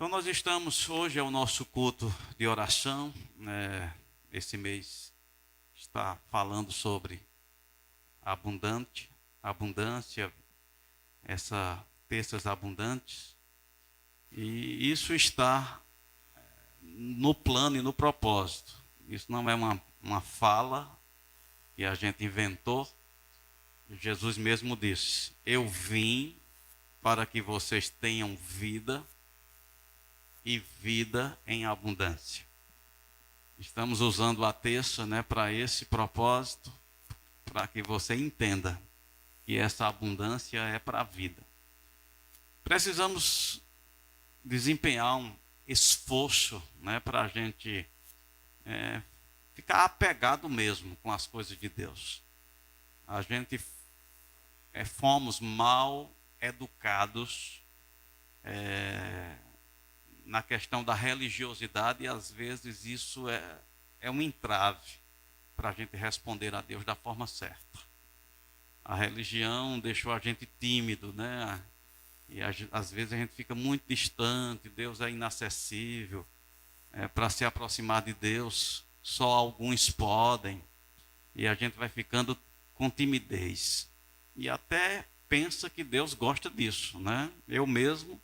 Então nós estamos, hoje é o nosso culto de oração, esse mês está falando sobre abundância, terças abundantes, e isso está no plano e no propósito. Isso não é uma fala que a gente inventou. Jesus mesmo disse: eu vim para que vocês tenham vida e vida em abundância. Estamos usando a terça, para esse propósito, para que você entenda que essa abundância é para a vida. Precisamos desempenhar um esforço, para a gente ficar apegado mesmo com as coisas de Deus. A gente fomos mal educados na questão da religiosidade, e às vezes isso é um entrave para a gente responder a Deus da forma certa. A religião deixou a gente tímido, e às vezes a gente fica muito distante, Deus é inacessível. Para se aproximar de Deus, só alguns podem, e a gente vai ficando com timidez. E até pensa que Deus gosta disso, Eu mesmo,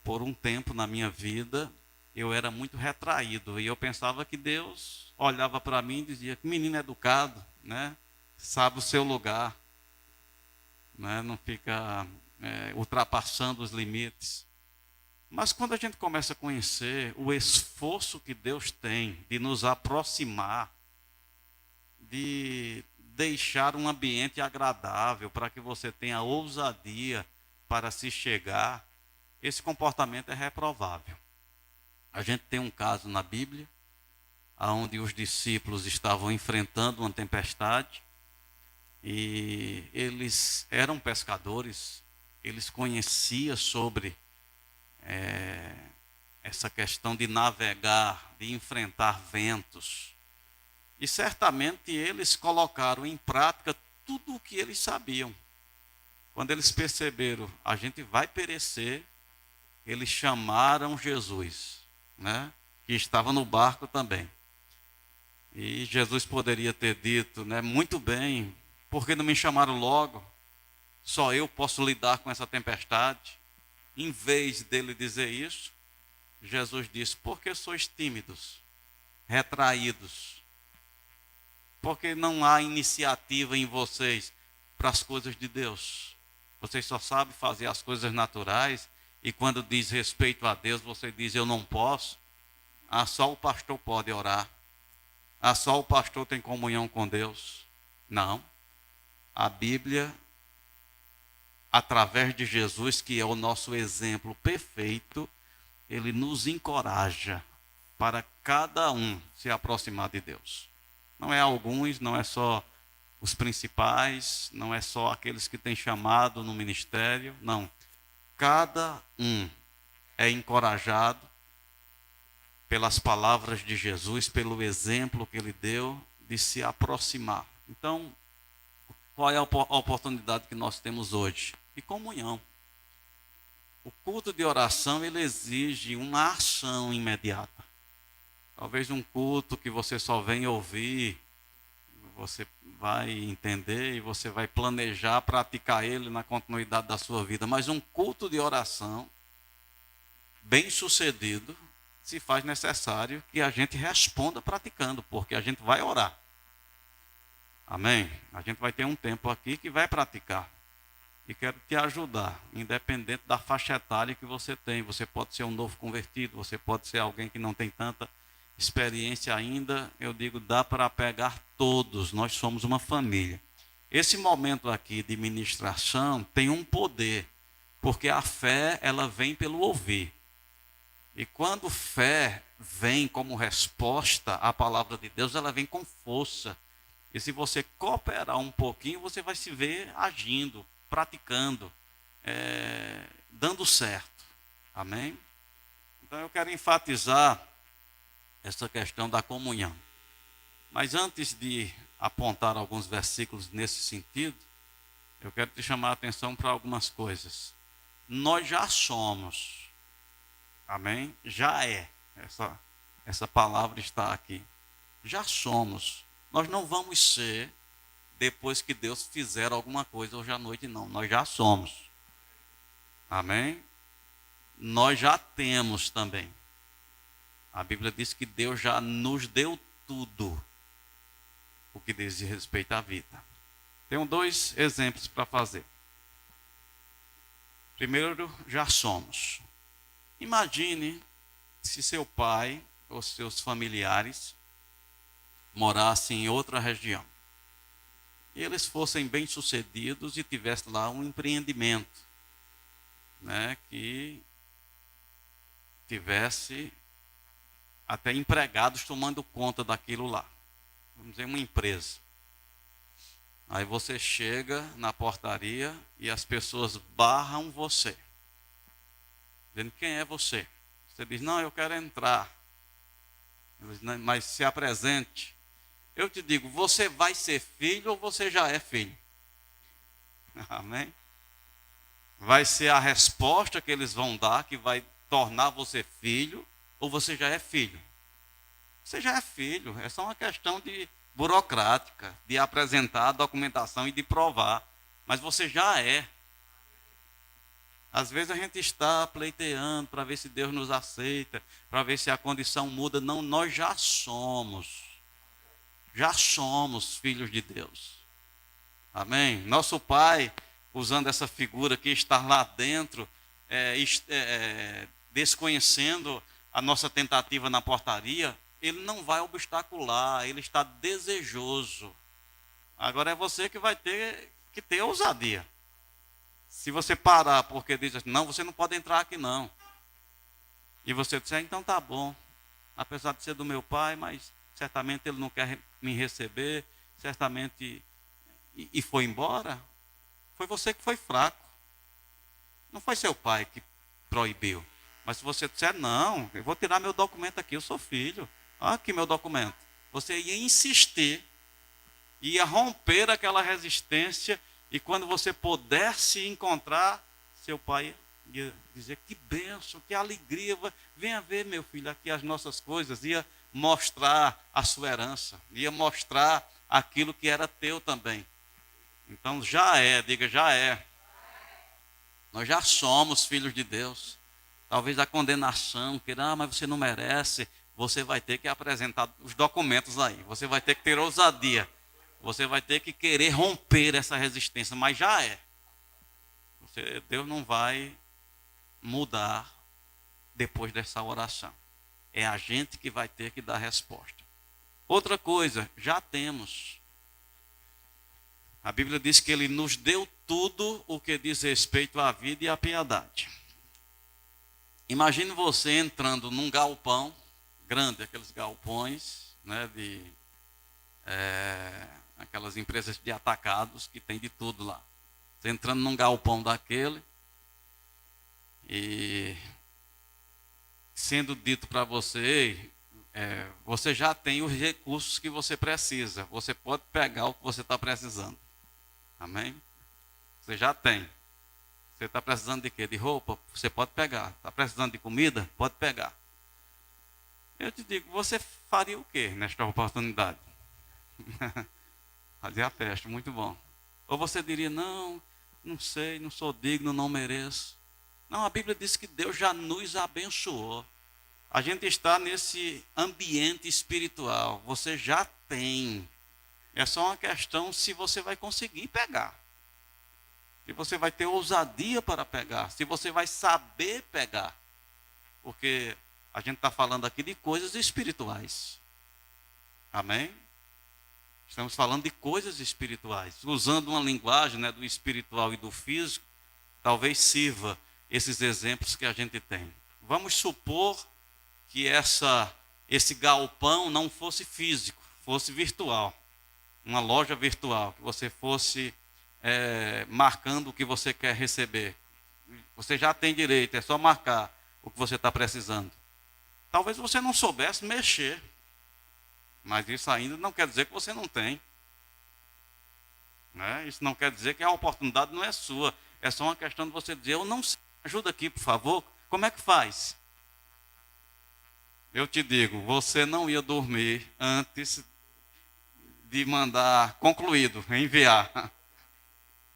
por um tempo na minha vida, eu era muito retraído, e eu pensava que Deus olhava para mim e dizia: que menino educado, sabe o seu lugar, não fica ultrapassando os limites. Mas quando a gente começa a conhecer o esforço que Deus tem de nos aproximar, de deixar um ambiente agradável para que você tenha ousadia para se chegar, esse comportamento é reprovável. A gente tem um caso na Bíblia, onde os discípulos estavam enfrentando uma tempestade, e eles eram pescadores, eles conheciam sobre essa questão de navegar, de enfrentar ventos. E certamente eles colocaram em prática tudo o que eles sabiam. Quando eles perceberam, a gente vai perecer, eles chamaram Jesus, que estava no barco também. E Jesus poderia ter dito, muito bem, por que não me chamaram logo? Só eu posso lidar com essa tempestade. Em vez dele dizer isso, Jesus disse: porque sois tímidos, retraídos? Porque não há iniciativa em vocês para as coisas de Deus? Vocês só sabem fazer as coisas naturais, e quando diz respeito a Deus, você diz: eu não posso. Só o pastor pode orar. Só o pastor tem comunhão com Deus. Não. A Bíblia, através de Jesus, que é o nosso exemplo perfeito, ele nos encoraja para cada um se aproximar de Deus. Não é alguns, não é só os principais, não é só aqueles que têm chamado no ministério, não. Cada um é encorajado pelas palavras de Jesus, pelo exemplo que ele deu de se aproximar. Então, qual é a oportunidade que nós temos hoje? De comunhão. O culto de oração, ele exige uma ação imediata. Talvez um culto que você só vem ouvir, você vai entender e você vai planejar praticar ele na continuidade da sua vida. Mas um culto de oração bem sucedido, se faz necessário que a gente responda praticando, porque a gente vai orar. Amém? A gente vai ter um tempo aqui que vai praticar. E quero te ajudar, independente da faixa etária que você tem. Você pode ser um novo convertido, você pode ser alguém que não tem tanta experiência ainda. Eu digo, dá para pegar todos, nós somos uma família. Esse momento aqui de ministração tem um poder, porque a fé, ela vem pelo ouvir. E quando fé vem como resposta à palavra de Deus, ela vem com força. E se você cooperar um pouquinho, você vai se ver agindo, praticando, dando certo. Amém? Então eu quero enfatizar essa questão da comunhão. Mas antes de apontar alguns versículos nesse sentido, eu quero te chamar a atenção para algumas coisas. Nós já somos Amém? Já é. Essa palavra está aqui. Já somos. Nós não vamos ser depois que Deus fizer alguma coisa hoje à noite, não. Nós já somos. Amém? Nós já temos também. A Bíblia diz que Deus já nos deu tudo o que diz respeito à vida. Tenho dois exemplos para fazer. Primeiro, já somos. Imagine se seu pai ou seus familiares morassem em outra região. E eles fossem bem-sucedidos e tivessem lá um empreendimento, né, que tivesse até empregados tomando conta daquilo lá. Vamos dizer, uma empresa. Aí você chega na portaria e as pessoas barram você. Dizendo, quem é você? Você diz, não, eu quero entrar. Eles, mas se apresente. Eu te digo, você vai ser filho ou você já é filho? Amém? Vai ser a resposta que eles vão dar que vai tornar você filho ou você já é filho? Você já é filho, é só uma questão de burocrática, de apresentar a documentação e de provar. Mas você já é. Às vezes a gente está pleiteando para ver se Deus nos aceita, para ver se a condição muda. Não, nós já somos. Já somos filhos de Deus. Amém? Nosso Pai, usando essa figura que está lá dentro, desconhecendo a nossa tentativa na portaria, ele não vai obstacular, ele está desejoso. Agora é você que vai ter que ter ousadia. Se você parar porque diz assim, não, você não pode entrar aqui não. E você disser, então tá bom. Apesar de ser do meu pai, mas certamente ele não quer me receber, certamente... E foi embora, foi você que foi fraco. Não foi seu pai que proibiu. Mas se você disser, não, eu vou tirar meu documento aqui, eu sou filho. Olha aqui meu documento. Você ia insistir, ia romper aquela resistência, e quando você pudesse encontrar, seu pai ia dizer, que bênção, que alegria, venha ver, meu filho, aqui as nossas coisas, ia mostrar a sua herança, ia mostrar aquilo que era teu também. Então já é, diga já é. Nós já somos filhos de Deus. Talvez a condenação, que mas você não merece, você vai ter que apresentar os documentos aí. Você vai ter que ter ousadia. Você vai ter que querer romper essa resistência, mas já é. Deus não vai mudar depois dessa oração. É a gente que vai ter que dar resposta. Outra coisa, já temos. A Bíblia diz que ele nos deu tudo o que diz respeito à vida e à piedade. Imagine você entrando num galpão grande, aqueles galpões, né, aquelas empresas de atacados que tem de tudo lá. Você entrando num galpão daquele e sendo dito para você, você já tem os recursos que você precisa. Você pode pegar o que você está precisando. Amém? Você já tem. Você está precisando de quê? De roupa? Você pode pegar. Está precisando de comida? Pode pegar. Eu te digo, você faria o quê nesta oportunidade? Fazer a festa, muito bom. Ou você diria, não sei, não sou digno, não mereço. Não, a Bíblia diz que Deus já nos abençoou. A gente está nesse ambiente espiritual. Você já tem. É só uma questão se você vai conseguir pegar. Se você vai ter ousadia para pegar. Se você vai saber pegar. Porque a gente está falando aqui de coisas espirituais. Amém? Estamos falando de coisas espirituais. Usando uma linguagem, né, do espiritual e do físico, talvez sirva esses exemplos que a gente tem. Vamos supor que esse galpão não fosse físico, fosse virtual. Uma loja virtual, que você fosse marcando o que você quer receber. Você já tem direito, é só marcar o que você está precisando. Talvez você não soubesse mexer, mas isso ainda não quer dizer que você não tem. Né? Isso não quer dizer que a oportunidade não é sua. É só uma questão de você dizer, eu não sei, ajuda aqui, por favor. Como é que faz? Eu te digo, você não ia dormir antes de mandar concluído, enviar.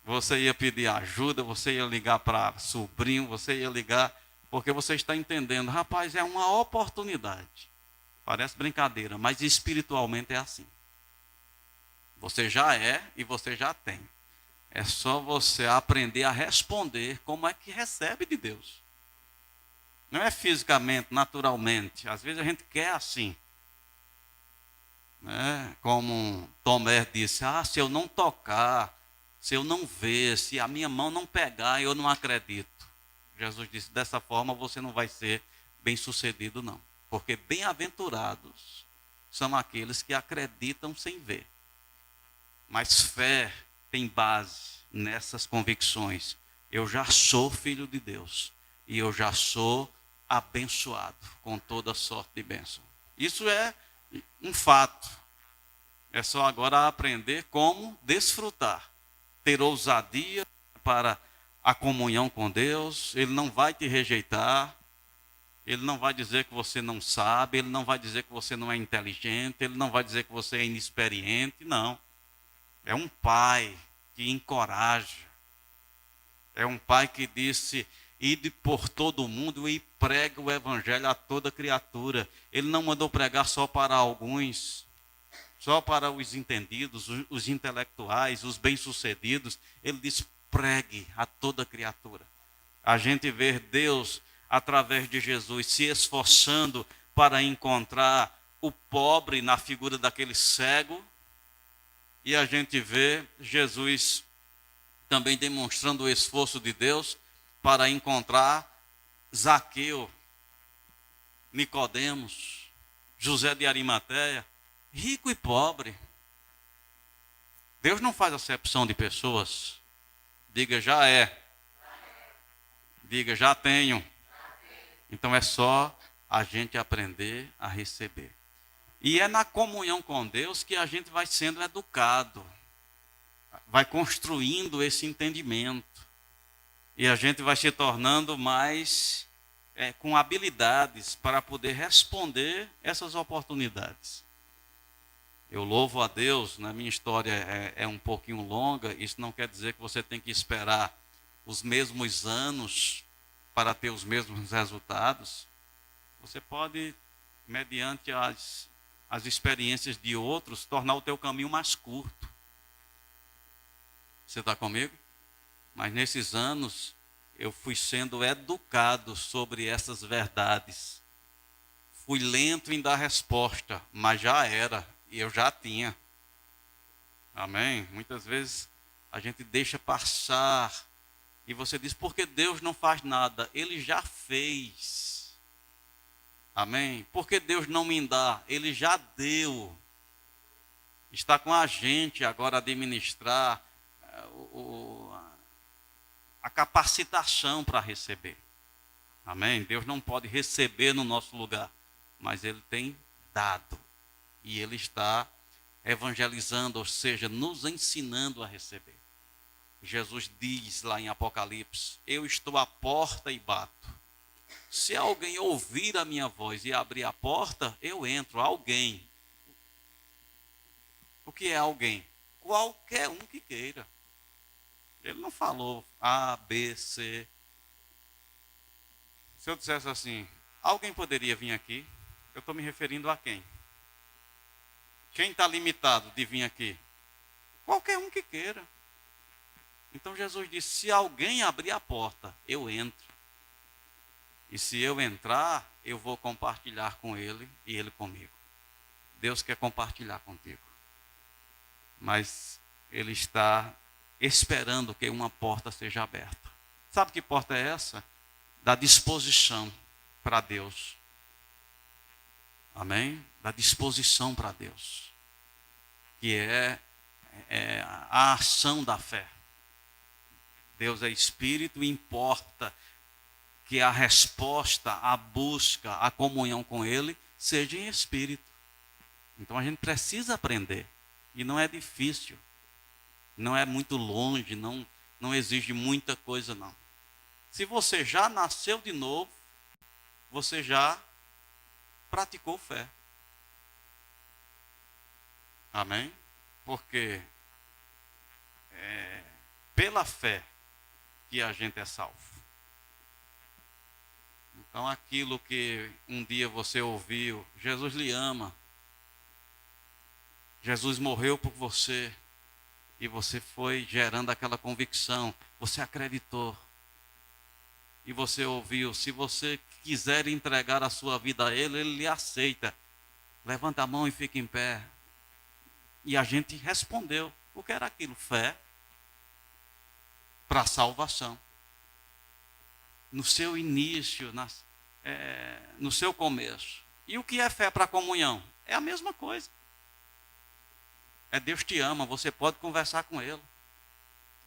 Você ia pedir ajuda, você ia ligar para sobrinho, você ia ligar, porque você está entendendo, rapaz, é uma oportunidade. Parece brincadeira, mas espiritualmente é assim. Você já é e você já tem. É só você aprender a responder como é que recebe de Deus. Não é fisicamente, naturalmente. Às vezes a gente quer assim. Né? Como Tomé disse, se eu não tocar, se eu não ver, se a minha mão não pegar, eu não acredito. Jesus disse, dessa forma você não vai ser bem-sucedido não. Porque bem-aventurados são aqueles que acreditam sem ver. Mas fé tem base nessas convicções. Eu já sou filho de Deus. E eu já sou abençoado com toda sorte de bênção. Isso é um fato. É só agora aprender como desfrutar. Ter ousadia para a comunhão com Deus. Ele não vai te rejeitar. Ele não vai dizer que você não sabe. Ele não vai dizer que você não é inteligente. Ele não vai dizer que você é inexperiente. Não. É um pai que encoraja. É um pai que disse, ide por todo o mundo e pregue o evangelho a toda criatura. Ele não mandou pregar só para alguns, só para os entendidos, os intelectuais, os bem-sucedidos. Ele disse, pregue a toda criatura. A gente vê Deus, através de Jesus, se esforçando para encontrar o pobre na figura daquele cego. E a gente vê Jesus também demonstrando o esforço de Deus para encontrar Zaqueu, Nicodemos, José de Arimateia, rico e pobre. Deus não faz acepção de pessoas. Diga, já é. Diga, já tenho. Então é só a gente aprender a receber. E é na comunhão com Deus que a gente vai sendo educado, vai construindo esse entendimento. E a gente vai se tornando mais com habilidades para poder responder essas oportunidades. Eu louvo a Deus, na minha história é um pouquinho longa, isso não quer dizer que você tem que esperar os mesmos anos para ter os mesmos resultados. Você pode, mediante as experiências de outros, tornar o teu caminho mais curto. Você está comigo? Mas nesses anos, eu fui sendo educado sobre essas verdades. Fui lento em dar resposta, mas já era, e eu já tinha. Amém? Muitas vezes a gente deixa passar, e você diz, por que Deus não faz nada? Ele já fez. Amém? Por que Deus não me dá? Ele já deu. Está com a gente agora a administrar a capacitação para receber. Amém? Deus não pode receber no nosso lugar, mas Ele tem dado. E Ele está evangelizando, ou seja, nos ensinando a receber. Jesus diz lá em Apocalipse, eu estou à porta e bato. Se alguém ouvir a minha voz e abrir a porta, eu entro. Alguém. O que é alguém? Qualquer um que queira. Ele não falou A, B, C. Se eu dissesse assim, alguém poderia vir aqui? Eu estou me referindo a quem? Quem está limitado de vir aqui? Qualquer um que queira. Então Jesus disse, se alguém abrir a porta, eu entro. E se eu entrar, eu vou compartilhar com ele e ele comigo. Deus quer compartilhar contigo. Mas ele está esperando que uma porta seja aberta. Sabe que porta é essa? Da disposição para Deus. Amém? Da disposição para Deus. Que é a ação da fé. Deus é Espírito e importa que a resposta, a busca, a comunhão com Ele seja em Espírito. Então a gente precisa aprender. E não é difícil. Não é muito longe, não exige muita coisa não. Se você já nasceu de novo, você já praticou fé. Amém? Porque pela fé que a gente é salvo. Então aquilo que um dia você ouviu, Jesus lhe ama, Jesus morreu por você, e você foi gerando aquela convicção, você acreditou, e você ouviu, se você quiser entregar a sua vida a Ele, Ele lhe aceita. Levanta a mão e fica em pé. E a gente respondeu, o que era aquilo? Fé para a salvação. No seu início, no seu começo. E o que é fé para a comunhão? É a mesma coisa. É Deus te ama, você pode conversar com Ele.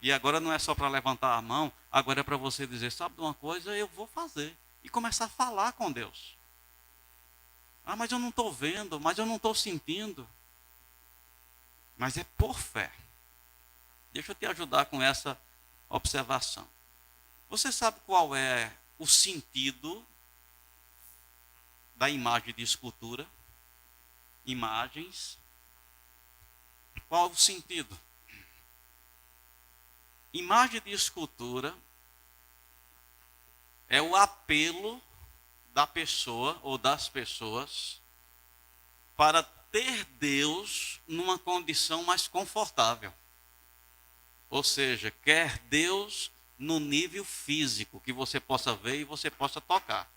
E agora não é só para levantar a mão, agora é para você dizer, sabe de uma coisa, eu vou fazer. E começar a falar com Deus. Ah, mas eu não estou vendo, mas eu não estou sentindo. Mas é por fé. Deixa eu te ajudar com essa observação. Você sabe qual é o sentido da imagem de escultura? Imagens. Qual o sentido? Imagem de escultura é o apelo da pessoa ou das pessoas para ter Deus numa condição mais confortável. Ou seja, quer Deus no nível físico, que você possa ver e você possa tocar.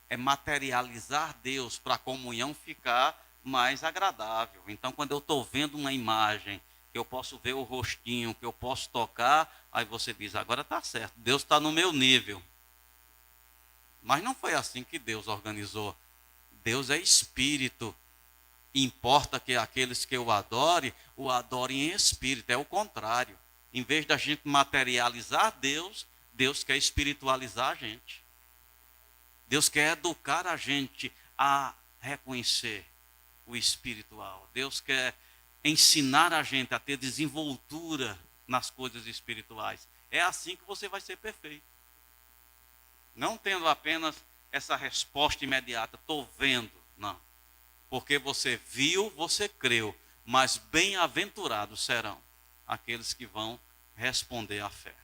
É materializar Deus para a comunhão ficar mais agradável. Então, quando eu estou vendo uma imagem, que eu posso ver o rostinho, que eu posso tocar, aí você diz, agora está certo, Deus está no meu nível. Mas não foi assim que Deus organizou. Deus é espírito. Importa que aqueles que o adorem em espírito. É o contrário. Em vez da gente materializar Deus, Deus quer espiritualizar a gente. Deus quer educar a gente a reconhecer o espiritual. Deus quer ensinar a gente a ter desenvoltura nas coisas espirituais. É assim que você vai ser perfeito. Não tendo apenas essa resposta imediata, estou vendo, não. Porque você viu, você creu, mas bem-aventurados serão aqueles que vão responder à fé.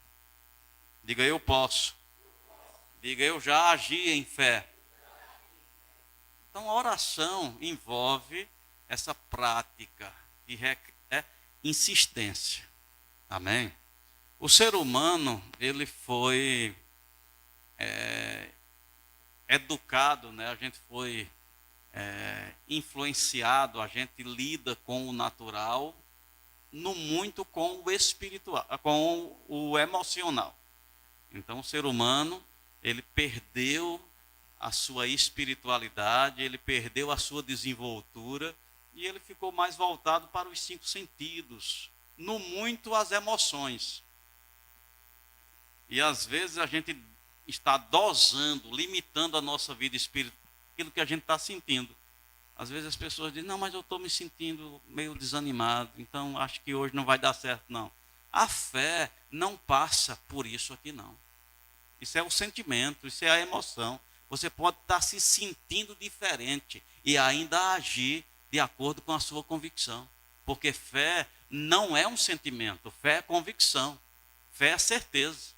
Diga, eu posso. Diga, eu já agi em fé. Então, a oração envolve essa prática e requer insistência. Amém? O ser humano, ele foi educado, né? A gente foi influenciado, a gente lida com o natural, no muito com o espiritual, com o emocional. Então, o ser humano, ele perdeu a sua espiritualidade, ele perdeu a sua desenvoltura e ele ficou mais voltado para os 5 sentidos, no muito as emoções. E às vezes a gente está dosando, limitando a nossa vida espiritual, aquilo que a gente está sentindo. Às vezes as pessoas dizem, não, mas eu estou me sentindo meio desanimado, então acho que hoje não vai dar certo, não. A fé não passa por isso aqui, não. Isso é o sentimento, isso é a emoção. Você pode estar se sentindo diferente e ainda agir de acordo com a sua convicção. Porque fé não é um sentimento, fé é convicção, fé é certeza.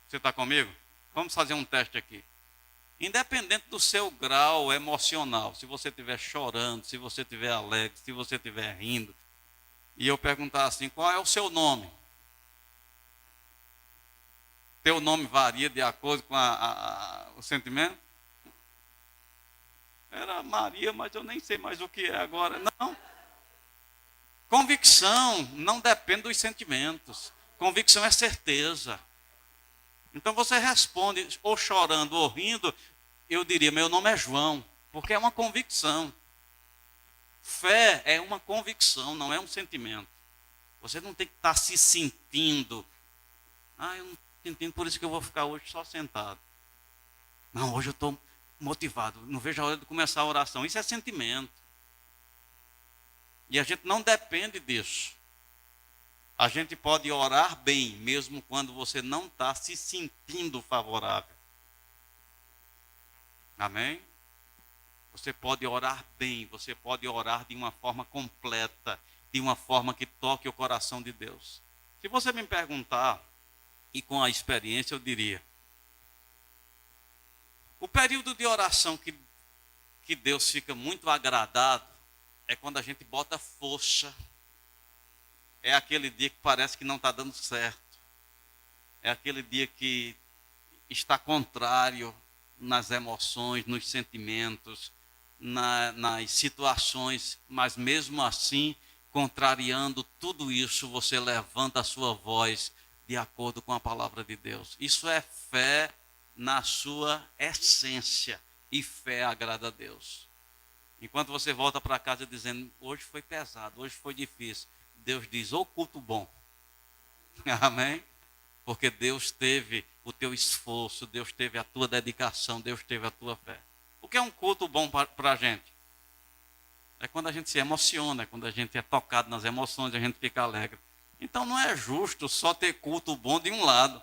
Você está comigo? Vamos fazer um teste aqui. Independente do seu grau emocional, se você estiver chorando, se você estiver alegre, se você estiver rindo, e eu perguntar assim, qual é o seu nome? Teu nome varia de acordo com o sentimento? Era Maria, mas eu nem sei mais o que é agora. Não. Convicção não depende dos sentimentos. Convicção é certeza. Então você responde, ou chorando ou rindo, eu diria, meu nome é João, porque é uma convicção. Fé é uma convicção, não é um sentimento. Você não tem que estar se sentindo, eu não estou sentindo, por isso que eu vou ficar hoje só sentado. Não, hoje eu estou motivado, não vejo a hora de começar a oração. Isso é sentimento. E a gente não depende disso. A gente pode orar bem, mesmo quando você não está se sentindo favorável. Amém? Você pode orar bem, você pode orar de uma forma completa, de uma forma que toque o coração de Deus. Se você me perguntar, e com a experiência eu diria, o período de oração que Deus fica muito agradado é quando a gente bota força. É aquele dia que parece que não está dando certo. É aquele dia que está contrário nas emoções, nos sentimentos, nas situações, mas mesmo assim, contrariando tudo isso, você levanta a sua voz de acordo com a palavra de Deus. Isso é fé na sua essência, e fé agrada a Deus. Enquanto você volta para casa dizendo, hoje foi pesado, hoje foi difícil, Deus diz, ô culto bom. Amém? Porque Deus teve o teu esforço, Deus teve a tua dedicação, Deus teve a tua fé. O que é um culto bom para a gente? É quando a gente se emociona, é quando a gente é tocado nas emoções, a gente fica alegre. Então não é justo só ter culto bom de um lado.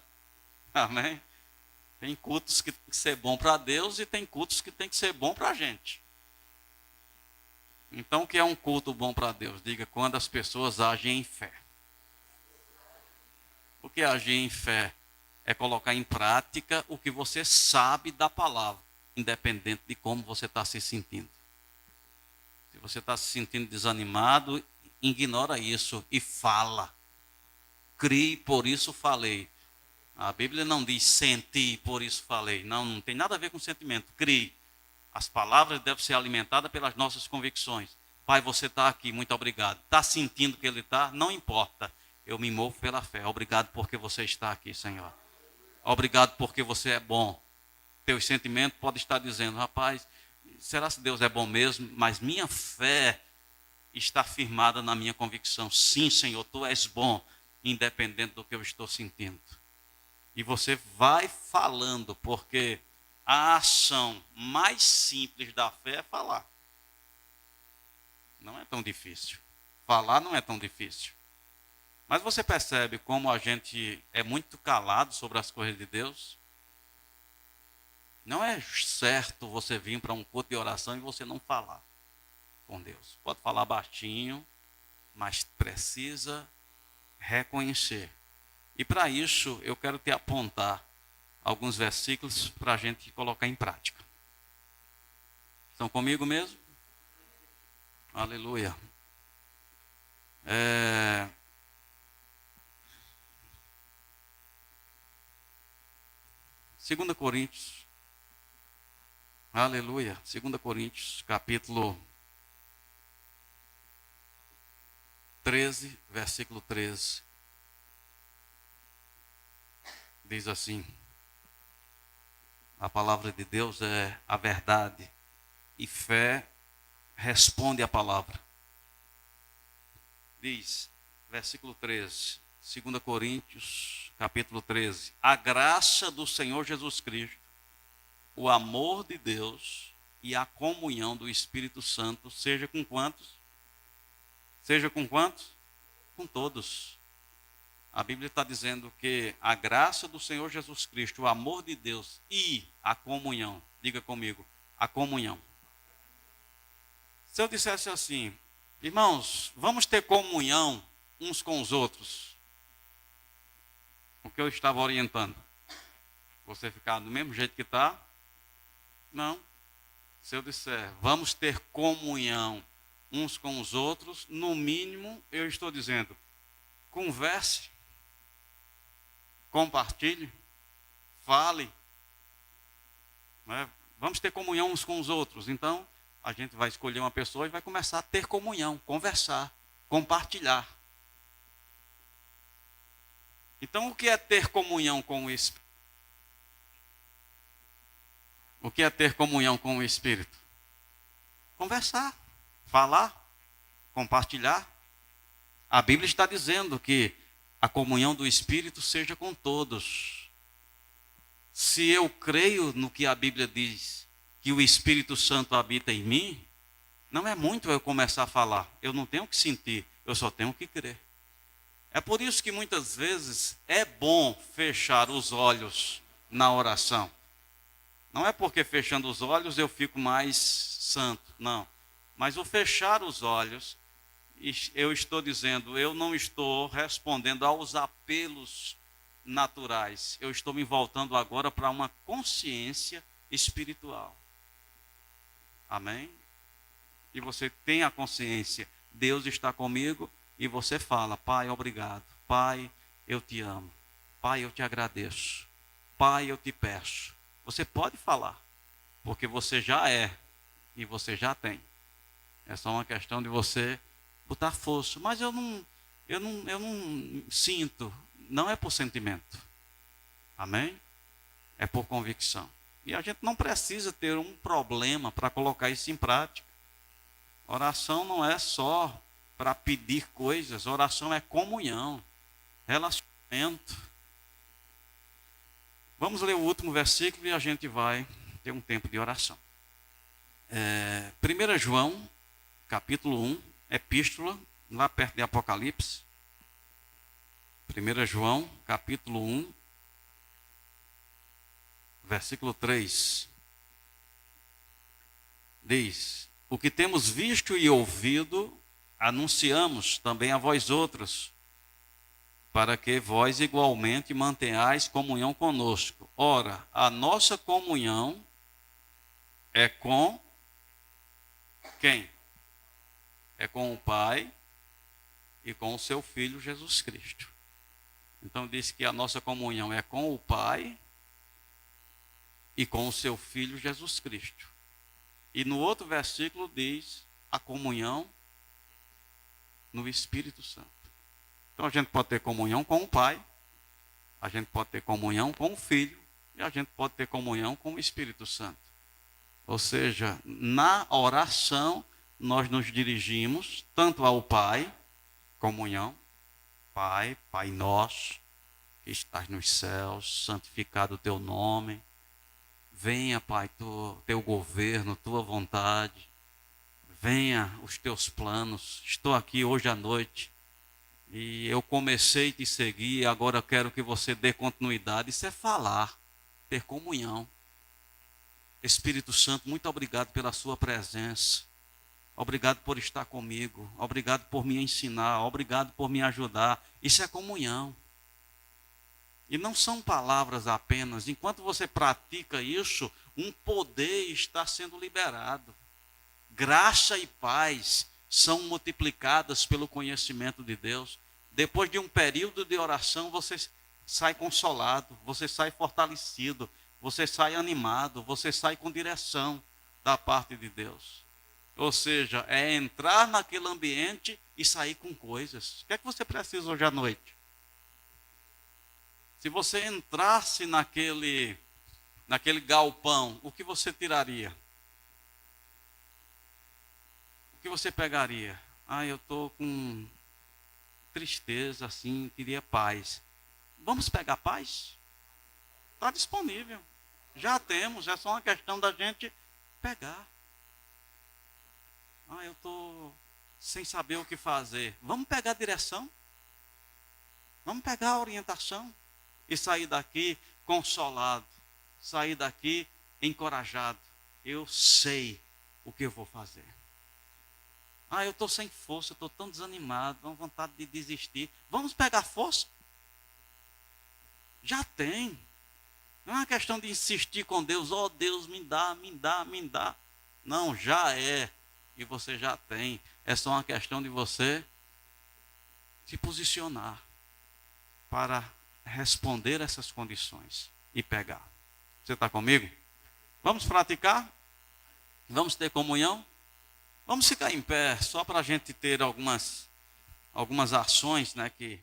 Amém? Tem cultos que tem que ser bom para Deus e tem cultos que tem que ser bom para a gente. Então o que é um culto bom para Deus? Diga, quando as pessoas agem em fé. O que é agir em fé? É colocar em prática o que você sabe da palavra, independente de como você está se sentindo. Se você está se sentindo desanimado, ignora isso e fala. Crie, por isso falei. A Bíblia não diz senti, por isso falei. Não, não tem nada a ver com sentimento. Crie. As palavras devem ser alimentadas pelas nossas convicções. Pai, você está aqui, muito obrigado. Está sentindo que Ele está? Não importa. Eu me movo pela fé. Obrigado porque você está aqui, Senhor. Obrigado porque você é bom. Teus sentimentos podem estar dizendo, rapaz, será que Deus é bom mesmo? Mas minha fé está firmada na minha convicção. Sim, Senhor, Tu és bom, independente do que eu estou sentindo. E você vai falando, porque a ação mais simples da fé é falar. Não é tão difícil. Falar não é tão difícil. Mas você percebe como a gente é muito calado sobre as coisas de Deus? Não é certo você vir para um culto de oração e você não falar com Deus. Pode falar baixinho, mas precisa reconhecer. E para isso eu quero te apontar alguns versículos para a gente colocar em prática. Estão comigo mesmo? Aleluia. 2 Coríntios, aleluia, 2 Coríntios, capítulo 13, versículo 13, diz assim, a palavra de Deus é a verdade, e fé responde à palavra. Diz, versículo 13, 2 Coríntios, capítulo 13. A graça do Senhor Jesus Cristo, o amor de Deus e a comunhão do Espírito Santo, seja com quantos? Seja com quantos? Com todos. A Bíblia está dizendo que a graça do Senhor Jesus Cristo, o amor de Deus e a comunhão. Diga comigo, a comunhão. Se eu dissesse assim, irmãos, vamos ter comunhão uns com os outros. O que eu estava orientando? Você ficar do mesmo jeito que está? Não. Se eu disser, vamos ter comunhão uns com os outros, no mínimo eu estou dizendo, converse, compartilhe, fale. Né? Vamos ter comunhão uns com os outros. Então, a gente vai escolher uma pessoa e vai começar a ter comunhão, conversar, compartilhar. Então, o que é ter comunhão com o Espírito? O que é ter comunhão com o Espírito? Conversar, falar, compartilhar. A Bíblia está dizendo que a comunhão do Espírito seja com todos. Se eu creio no que a Bíblia diz, que o Espírito Santo habita em mim, não é muito eu começar a falar. Eu não tenho que sentir, eu só tenho que crer. É por isso que muitas vezes é bom fechar os olhos na oração. Não é porque fechando os olhos eu fico mais santo, não. Mas o fechar os olhos, eu estou dizendo, eu não estou respondendo aos apelos naturais. Eu estou me voltando agora para uma consciência espiritual. Amém? E você tem a consciência, Deus está comigo, e você fala, Pai, obrigado. Pai, eu te amo. Pai, eu te agradeço. Pai, eu te peço. Você pode falar, porque você já é e você já tem. É só uma questão de você botar força. Mas eu não sinto. Não é por sentimento. Amém? É por convicção. E a gente não precisa ter um problema para colocar isso em prática. Oração não é só para pedir coisas. Oração é comunhão, relacionamento. Vamos ler o último versículo e a gente vai ter um tempo de oração. 1 João, capítulo 1, epístola, lá perto de Apocalipse. 1 João, capítulo 1, versículo 3. Diz: o que temos visto e ouvido, anunciamos também a vós outros, para que vós igualmente mantenhais comunhão conosco. Ora, a nossa comunhão é com quem? É com o Pai e com o seu Filho Jesus Cristo. Então diz que a nossa comunhão é com o Pai e com o seu Filho Jesus Cristo. E no outro versículo diz a comunhão no Espírito Santo. Então a gente pode ter comunhão com o Pai, a gente pode ter comunhão com o Filho e a gente pode ter comunhão com o Espírito Santo. Ou seja, na oração nós nos dirigimos tanto ao Pai, comunhão, Pai, Pai nosso, que estás nos céus, santificado o teu nome. Venha, Pai, teu governo, tua vontade. Venha os teus planos. Estou aqui hoje à noite e eu comecei a te seguir, agora eu quero que você dê continuidade. Isso é falar, ter comunhão. Espírito Santo, muito obrigado pela sua presença. Obrigado por estar comigo. Obrigado por me ensinar. Obrigado por me ajudar. Isso é comunhão. E não são palavras apenas. Enquanto você pratica isso, um poder está sendo liberado. Graça e paz são multiplicadas pelo conhecimento de Deus. Depois de um período de oração, você sai consolado, você sai fortalecido, você sai animado, você sai com direção da parte de Deus. Ou seja, é entrar naquele ambiente e sair com coisas. O que é que você precisa hoje à noite? Se você entrasse naquele galpão, o que você tiraria? O que você pegaria? Eu estou com tristeza, assim, queria paz. Vamos pegar paz? Está disponível. Já temos, é só uma questão da gente pegar. Eu estou sem saber o que fazer. Vamos pegar a direção? Vamos pegar a orientação? E sair daqui consolado. Sair daqui encorajado. Eu sei o que eu vou fazer. Eu estou sem força, estou tão desanimado, com vontade de desistir. Vamos pegar força? Já tem. Não é uma questão de insistir com Deus. Deus, me dá, me dá, me dá. Não, já é. E você já tem. É só uma questão de você se posicionar para responder essas condições e pegar. Você está comigo? Vamos praticar? Vamos ter comunhão? Vamos ficar em pé, só para a gente ter algumas ações, né, que